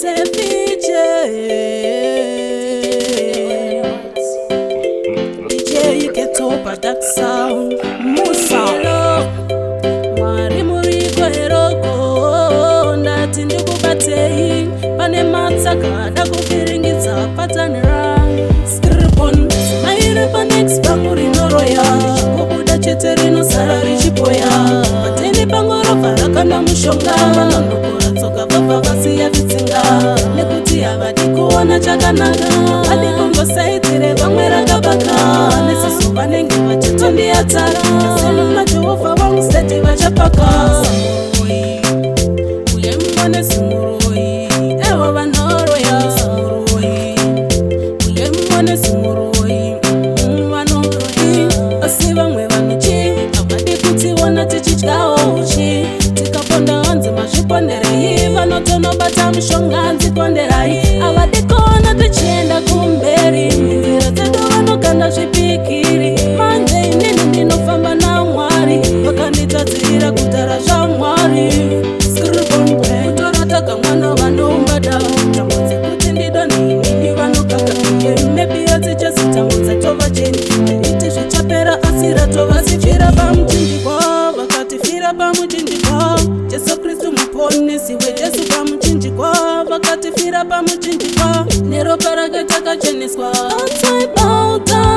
say Veejay. Veejay, you get over that sound. Musa Mwari muriko heroko ndati ndikubatei pane matsaka dakufiringidza patanira skripon maire panex pangu rinoroya ndichikubuda chete rinosara richipoya pateni pangu robva rakanda mushonga vanonokora tsoka vabva vasiya vitsinga nekuti havadi kuona chakanaka vadi kungosaitire vamwe rakabaka nesisu vanenge vachitondiyatsara asinuna jehovha vamuseti vachapaka uye mwane Zimuroyi evo vanoroya Zimuroyi uye mwane Zimuroyi vanoroyi asi vamwe vanochi havadi kutiona tichidyawo uchi tikaponda wanzi mazviponderei vanotonobata mushonga nziponderai havadi kuona tichienda kumberi nzira dzedu vanoganda zvipikiri manje inini ndinofamba naMwari vakanditadzirira kudhara zvaMwari kutorataga mwana vanoumbada tambo dzekuti ndidonini vanogaka mebiyo dzichazitambudza tova cheni iti zvichapera asi ratova zifira pamuchinjikwa vakatifira pamuchinjikwa Jesu Kristu muponesi weJesu pamuchinjikwa vakatifira pamuchinjikwa neropa rake takacheneswa outside bow down